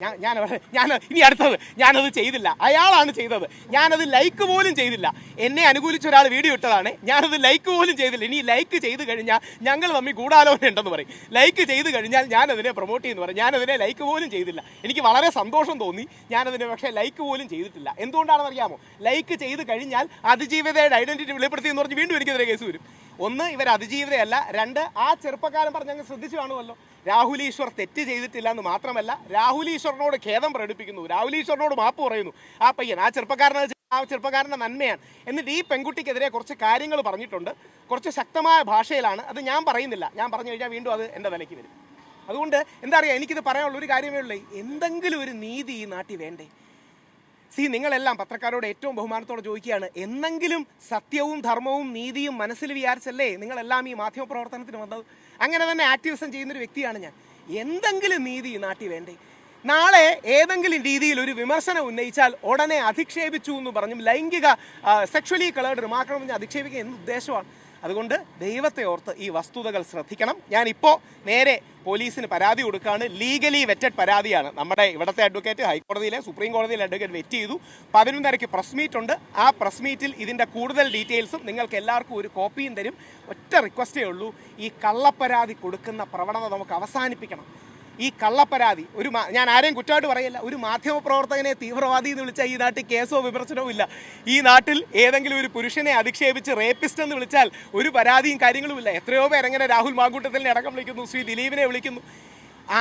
ഞാൻ ഇനി അടുത്തത് ഞാനത് ചെയ്തില്ല, അയാളാണ് ചെയ്തത്. ഞാനത് ലൈക്ക് പോലും ചെയ്തില്ല. എന്നെ അനുകൂലിച്ച ഒരാൾ വീഡിയോ ഇട്ടതാണ്, ഞാനത് ലൈക്ക് പോലും ചെയ്തില്ല. ഇനി ലൈക്ക് ചെയ്ത് കഴിഞ്ഞാൽ ഞങ്ങൾ തമ്മിൽ ഗൂഢാലോചന ഉണ്ടെന്ന് പറയും. ലൈക്ക് ചെയ്ത് കഴിഞ്ഞാൽ ഞാനതിനെ പ്രൊമോട്ട് ചെയ്യുന്നു പറയും. ഞാനതിനെ ലൈക്ക് പോലും ചെയ്തില്ല. എനിക്ക് വളരെ സന്തോഷം തോന്നി, ഞാനതിനെ പക്ഷേ ലൈക്ക് പോലും ചെയ്തിട്ടില്ല. എന്തുകൊണ്ടാണെന്ന് അറിയാമോ? ലൈക്ക് ചെയ്ത് കഴിഞ്ഞാൽ അതിജീവിതയുടെ ഐഡന്റിറ്റി വെളിപ്പെടുത്തി എന്ന് പറഞ്ഞ് വീണ്ടും എനിക്കെതിരെ കേസ് വരും. ഒന്ന്, ഇവർ അതിജീവിതയല്ല. രണ്ട്, ആ ചെറുപ്പക്കാരൻ പറഞ്ഞ് അങ്ങ് ശ്രദ്ധിച്ചു കാണുമല്ലോ, രാഹുൽ ഈശ്വർ തെറ്റ് ചെയ്തിട്ടില്ല എന്ന് മാത്രമല്ല, രാഹുൽ ഈശ്വറിനോട് ഖേദം പ്രകടിപ്പിക്കുന്നു, രാഹുൽ ഈശ്വറിനോട് മാപ്പ് പറയുന്നു. ആ പയ്യൻ, ആ ചെറുപ്പക്കാരൻ്റെ നന്മയാണ്. എന്നിട്ട് ഈ പെൺകുട്ടിക്കെതിരെ കുറച്ച് കാര്യങ്ങൾ പറഞ്ഞിട്ടുണ്ട്, കുറച്ച് ശക്തമായ ഭാഷയിലാണ്. അത് ഞാൻ പറയുന്നില്ല, ഞാൻ പറഞ്ഞു കഴിഞ്ഞാൽ വീണ്ടും അത് എൻ്റെ തലയ്ക്ക് വരും. അതുകൊണ്ട് എന്താ പറയുക, എനിക്കിത് പറയാനുള്ള ഒരു കാര്യമേ ഉള്ളൂ, എന്തെങ്കിലും ഒരു നീതി ഈ നാട്ടിൽ വേണ്ടേ? നിങ്ങളെല്ലാം പത്രക്കാരോട് ഏറ്റവും ബഹുമാനത്തോടെ ചോദിക്കുകയാണ്, എന്നെങ്കിലും സത്യവും ധർമ്മവും നീതിയും മനസ്സിൽ വിചാരിച്ചല്ലേ നിങ്ങളെല്ലാം ഈ മാധ്യമപ്രവർത്തനത്തിന് വന്നത്? അങ്ങനെ തന്നെ ആക്ടിവിസം ചെയ്യുന്നൊരു വ്യക്തിയാണ് ഞാൻ. എന്തെങ്കിലും നീതി ഈ നാട്ടിൽ വേണ്ടേ? നാളെ ഏതെങ്കിലും രീതിയിൽ ഒരു വിമർശനം ഉന്നയിച്ചാൽ ഉടനെ അധിക്ഷേപിച്ചു എന്ന് പറഞ്ഞും ലൈംഗിക സെക്ഷലി കളേർഡ് റിമാർക്കുകൾ പറഞ്ഞ് അധിക്ഷേപിക്കുക എന്ത് ഉദ്ദേശമാണ്? അതുകൊണ്ട് ദൈവത്തെ ഓർത്ത് ഈ വസ്തുതകൾ ശ്രദ്ധിക്കണം. ഞാനിപ്പോൾ നേരെ പോലീസിന് പരാതി കൊടുക്കുകയാണ്. ലീഗലി വെറ്റഡ് പരാതിയാണ്. നമ്മുടെ ഇവിടുത്തെ അഡ്വക്കേറ്റ് ഹൈക്കോടതിയിലെ സുപ്രീം കോടതിയിലെ അഡ്വക്കേറ്റ് വെറ്റ് ചെയ്തു. 11:30 പ്രസ് മീറ്റ് ഉണ്ട്. ആ പ്രസ് മീറ്റിൽ ഇതിൻ്റെ കൂടുതൽ ഡീറ്റെയിൽസും നിങ്ങൾക്ക് എല്ലാവർക്കും ഒരു കോപ്പിയും തരും. ഒറ്റ റിക്വസ്റ്റേ ഉള്ളൂ, ഈ കള്ളപ്പരാതി കൊടുക്കുന്ന പ്രവണത നമുക്ക് അവസാനിപ്പിക്കണം. ഈ കള്ളപ്പരാതി ഞാൻ ആരെയും കുറ്റമായിട്ട് പറയില്ല. ഒരു മാധ്യമപ്രവർത്തകനെ തീവ്രവാദി എന്ന് വിളിച്ചാൽ ഈ നാട്ടിൽ കേസോ വിമർശനവും ഇല്ല. ഈ നാട്ടിൽ ഏതെങ്കിലും ഒരു പുരുഷനെ അധിക്ഷേപിച്ച് റേപ്പിസ്റ്റ് എന്ന് വിളിച്ചാൽ ഒരു പരാതിയും കാര്യങ്ങളും ഇല്ല. എത്രയോ പേരെങ്ങനെ രാഹുൽ മാങ്കൂട്ടത്തിനെ അടക്കം വിളിക്കുന്നു, ശ്രീ ദിലീപിനെ വിളിക്കുന്നു.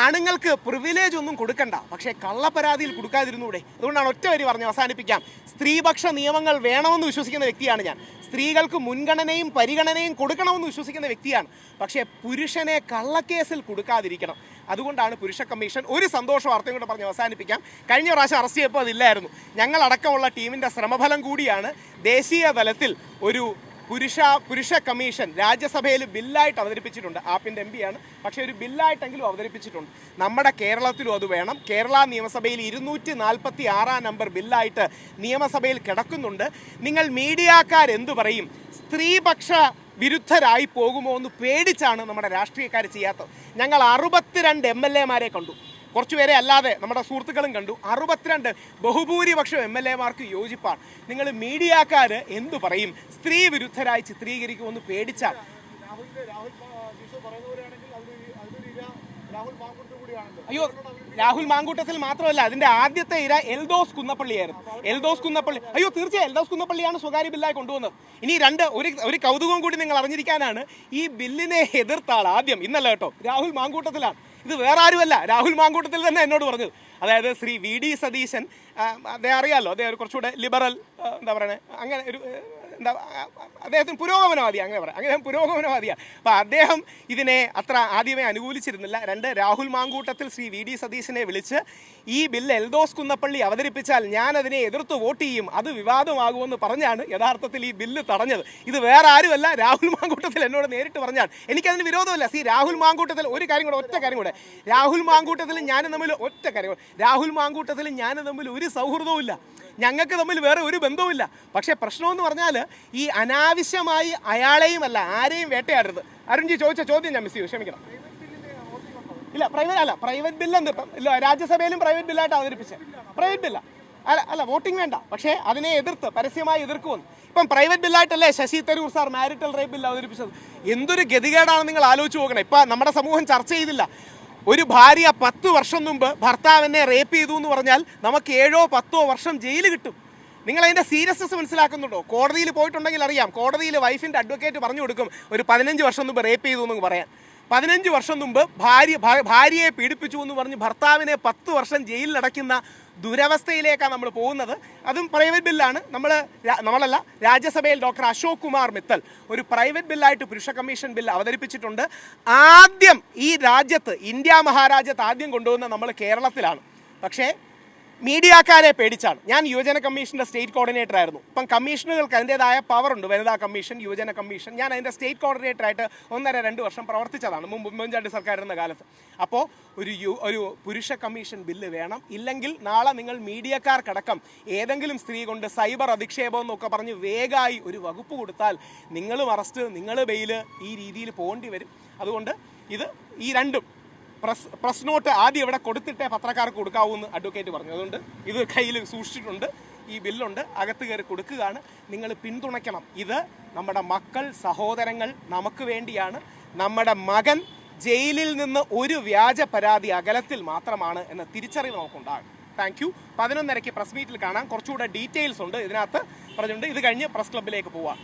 ആണുങ്ങൾക്ക് പ്രിവിലേജ് ഒന്നും കൊടുക്കണ്ട, പക്ഷേ കള്ളപ്പരാതിയിൽ കൊടുക്കാതിരുന്നൂടെ? അതുകൊണ്ടാണ് ഒറ്റ വരി പറഞ്ഞ് അവസാനിപ്പിക്കാം. സ്ത്രീപക്ഷ നിയമങ്ങൾ വേണമെന്ന് വിശ്വസിക്കുന്ന വ്യക്തിയാണ് ഞാൻ. സ്ത്രീകൾക്ക് മുൻഗണനയും പരിഗണനയും കൊടുക്കണമെന്ന് വിശ്വസിക്കുന്ന വ്യക്തിയാണ്. പക്ഷേ പുരുഷനെ കള്ളക്കേസിൽ കൊടുക്കാതിരിക്കണം. അതുകൊണ്ടാണ് പുരുഷ കമ്മീഷൻ. ഒരു സന്തോഷ വാർത്തയും കൂടെ പറഞ്ഞ് അവസാനിപ്പിക്കാം. കഴിഞ്ഞ പ്രാവശ്യം അറസ്റ്റ് ചെയ്യപ്പോൾ അതില്ലായിരുന്നു. ഞങ്ങളടക്കമുള്ള ടീമിൻ്റെ ശ്രമഫലം കൂടിയാണ് ദേശീയ തലത്തിൽ ഒരു പുരുഷ കമ്മീഷൻ രാജ്യസഭയിൽ ബില്ലായിട്ട് അവതരിപ്പിച്ചിട്ടുണ്ട്. ആപ്പിൻ്റെ MP ആണ്, പക്ഷേ ഒരു ബില്ലായിട്ടെങ്കിലും അവതരിപ്പിച്ചിട്ടുണ്ട്. നമ്മുടെ കേരളത്തിലും അത് വേണം. കേരള നിയമസഭയിൽ 246 നമ്പർ ബില്ലായിട്ട് നിയമസഭയിൽ കിടക്കുന്നുണ്ട്. നിങ്ങൾ മീഡിയക്കാരെന്തു പറയും? സ്ത്രീപക്ഷ വിരുദ്ധരായി പോകുമോ എന്ന് പേടിച്ചാണ് നമ്മുടെ രാഷ്ട്രീയക്കാർ ചെയ്യാത്തത്. ഞങ്ങൾ 62 MLA കണ്ടു, കുറച്ചുപേരെ അല്ലാതെ നമ്മുടെ സുഹൃത്തുക്കളും കണ്ടു. 62 ബഹുഭൂരിപക്ഷം MLA യോജിപ്പാണ്. നിങ്ങൾ മീഡിയക്കാർ എന്തു പറയും? സ്ത്രീ വിരുദ്ധരായി ചിത്രീകരിക്കുമെന്ന് പേടിച്ചാൽ. അയ്യോ, രാഹുൽ മാങ്കൂട്ടത്തിൽ മാത്രമല്ല, അതിന്റെ ആദ്യത്തെ ഇര എൽദോസ് കുന്നപ്പള്ളിയായിരുന്നു. അയ്യോ തീർച്ചയായും എൽദോസ് കുന്നപ്പള്ളിയാണ് സ്വകാര്യ ബില്ലായി കൊണ്ടുവന്നത്. ഇനി ഒരു കൗതുകം കൂടി നിങ്ങൾ അറിഞ്ഞിരിക്കാനാണ്, ഈ ബില്ലിനെ എതിർത്ത ആൾ ആദ്യം, ഇന്നല്ല കേട്ടോ, രാഹുൽ മാങ്കൂട്ടത്തിലാണ്. ഇത് വേറെ ആരുമല്ല, രാഹുൽ മാങ്കൂട്ടത്തിൽ തന്നെ എന്നോട് പറഞ്ഞത്. അതായത് ശ്രീ VD സതീശൻ, അദ്ദേഹം അറിയാമല്ലോ, അദ്ദേഹം കുറച്ചുകൂടെ ലിബറൽ, എന്താ പറയുന്നത്, അങ്ങനെ ഒരു അദ്ദേഹത്തിന് പുരോഗമനവാദി, അങ്ങനെ പറയാം, അദ്ദേഹം പുരോഗമനവാദിയാണ്. അപ്പോൾ അദ്ദേഹം ഇതിനെ അത്ര ആദ്യമേ അനുകൂലിച്ചിരുന്നില്ല. 2, രാഹുൽ മാങ്കൂട്ടത്തിൽ ശ്രീ VD സതീശനെ വിളിച്ച് ഈ ബില്ല് എൽദോസ് കുന്നപ്പള്ളി അവതരിപ്പിച്ചാൽ ഞാൻ അതിനെ എതിർത്ത് വോട്ട് ചെയ്യും, അത് വിവാദമാകുമെന്ന് പറഞ്ഞാണ് യഥാർത്ഥത്തിൽ ഈ ബില്ല് തടഞ്ഞത്. ഇത് വേറെ ആരുമല്ല, രാഹുൽ മാങ്കൂട്ടത്തിൽ എന്നോട് നേരിട്ട് പറഞ്ഞാൽ. എനിക്കതിന് വിരോധമല്ല. രാഹുൽ മാങ്കൂട്ടത്തിൽ ഒറ്റ കാര്യം കൂടെ, രാഹുൽ മാങ്കൂട്ടത്തിൽ ഞാനും തമ്മിൽ ഒരു സൗഹൃദവും ഇല്ല, ഞങ്ങൾക്ക് തമ്മിൽ വേറെ ഒരു ബന്ധവുമില്ല. പക്ഷേ പ്രശ്നമെന്ന് പറഞ്ഞാൽ ഈ അനാവശ്യമായി അയാളെയും അല്ല ആരെയും വേട്ടയാടരുത്. അരുൺജി ചോദിച്ച ചോദ്യം ഞാൻ മിസ് ചെയ്തു, ക്ഷമിക്കണം. ഇല്ല, പ്രൈവറ്റ് ബില്ല് ഇല്ല, രാജ്യസഭയിലും പ്രൈവറ്റ് ബില്ലായിട്ട് അവതരിപ്പിച്ചത്. പ്രൈവറ്റ് ബില്ല അല്ല, വോട്ടിംഗ് വേണ്ട, പക്ഷേ അതിനെ പരസ്യമായി എതിർക്കുമെന്ന്. ഇപ്പം പ്രൈവറ്റ് ബില്ലായിട്ടല്ലേ Shashi Tharoor sir marital rape bill അവതരിപ്പിച്ചത്? എന്തൊരു ഗതികേടാണ് നിങ്ങൾ ആലോചിച്ച് നോക്കണം. ഇപ്പം നമ്മുടെ സമൂഹം ചർച്ച ചെയ്തില്ല. ഒരു ഭാര്യ 10 വർഷം മുമ്പ് ഭർത്താവിനെ റേപ്പ് ചെയ്തു എന്ന് പറഞ്ഞാൽ നമുക്ക് 7-10 വർഷം ജയിൽ കിട്ടും. നിങ്ങൾ അതിൻ്റെ സീരിയസ്നെസ് മനസ്സിലാക്കുന്നുണ്ടോ? കോടതിയിൽ പോയിട്ടുണ്ടെങ്കിൽ അറിയാം, കോടതിയിൽ വൈഫിൻ്റെ അഡ്വക്കേറ്റ് പറഞ്ഞു കൊടുക്കും ഒരു 15 വർഷം മുമ്പ് റേപ്പ് ചെയ്തു എന്ന് പറയാൻ. 15 വർഷം മുമ്പ് ഭാര്യയെ പീഡിപ്പിച്ചു എന്ന് പറഞ്ഞ് ഭർത്താവിനെ 10 വർഷം ജയിലിലടയ്ക്കുന്ന ദുരവസ്ഥയിലേക്കാണ് നമ്മൾ പോകുന്നത്. അതും പ്രൈവറ്റ് ബില്ലാണ്. നമ്മളല്ല, രാജ്യസഭയിൽ ഡോക്ടർ അശോക് കുമാർ മിത്തൽ ഒരു പ്രൈവറ്റ് ബില്ലായിട്ട് പുരുഷ കമ്മീഷൻ ബില്ല് അവതരിപ്പിച്ചിട്ടുണ്ട്. ആദ്യം ഈ രാജ്യത്ത്, ഇന്ത്യ മഹാരാജ്യത്ത് ആദ്യം കൊണ്ടുവന്ന നമ്മൾ കേരളത്തിലാണ്. പക്ഷേ മീഡിയക്കാരെ പേടിച്ചാണ്. ഞാൻ യുവജന കമ്മീഷൻ്റെ സ്റ്റേറ്റ് കോർഡിനേറ്റർ ആയിരുന്നു. ഇപ്പം കമ്മീഷനുകൾക്ക് അതിൻ്റെതായ പവറുണ്ട്. വനിതാ കമ്മീഷൻ, യുവജന കമ്മീഷൻ. ഞാൻ അതിൻ്റെ സ്റ്റേറ്റ് കോർഡിനേറ്ററായിട്ട് 1.5-2 വർഷം പ്രവർത്തിച്ചതാണ് ഉമ്മൻചാണ്ടി സർക്കാരിൻ്റെ കാലത്ത്. അപ്പോൾ ഒരു പുരുഷ കമ്മീഷൻ ബില്ല് വേണം. ഇല്ലെങ്കിൽ നാളെ നിങ്ങൾ മീഡിയക്കാർക്കടക്കം ഏതെങ്കിലും സ്ത്രീ കൊണ്ട് സൈബർ അധിക്ഷേപം എന്നൊക്കെ പറഞ്ഞ് വേഗമായി ഒരു വകുപ്പ് കൊടുത്താൽ നിങ്ങളും അറസ്റ്റ്, നിങ്ങൾ ബെയില്, ഈ രീതിയിൽ പോകേണ്ടി വരും. അതുകൊണ്ട് ഈ രണ്ടും പ്രസ് നോട്ട് ആദ്യം ഇവിടെ കൊടുത്തിട്ടേ പത്രക്കാർക്ക് കൊടുക്കാവൂ എന്ന് അഡ്വക്കേറ്റ് പറഞ്ഞു. അതുകൊണ്ട് ഇത് കയ്യിൽ സൂക്ഷിച്ചിട്ടുണ്ട്, ഈ ബില്ലുണ്ട്, അകത്ത് കയറി കൊടുക്കുകയാണ്. നിങ്ങൾ പിന്തുണയ്ക്കണം. ഇത് നമ്മുടെ മക്കൾ, സഹോദരങ്ങൾ നമുക്ക് വേണ്ടിയാണ്. നമ്മുടെ മകൻ ജയിലിൽ നിന്ന് ഒരു വ്യാജ പരാതി അകലത്തിൽ മാത്രമാണ് എന്ന തിരിച്ചറിവ് നമുക്കുണ്ടാകും. Thank you. 11:30 പ്രസ് മീറ്റിൽ കാണാം. കുറച്ചുകൂടെ ഡീറ്റെയിൽസ് ഉണ്ട് ഇതിനകത്ത് പറഞ്ഞിട്ടുണ്ട്. ഇത് കഴിഞ്ഞ് പ്രസ് ക്ലബ്ബിലേക്ക് പോവാം.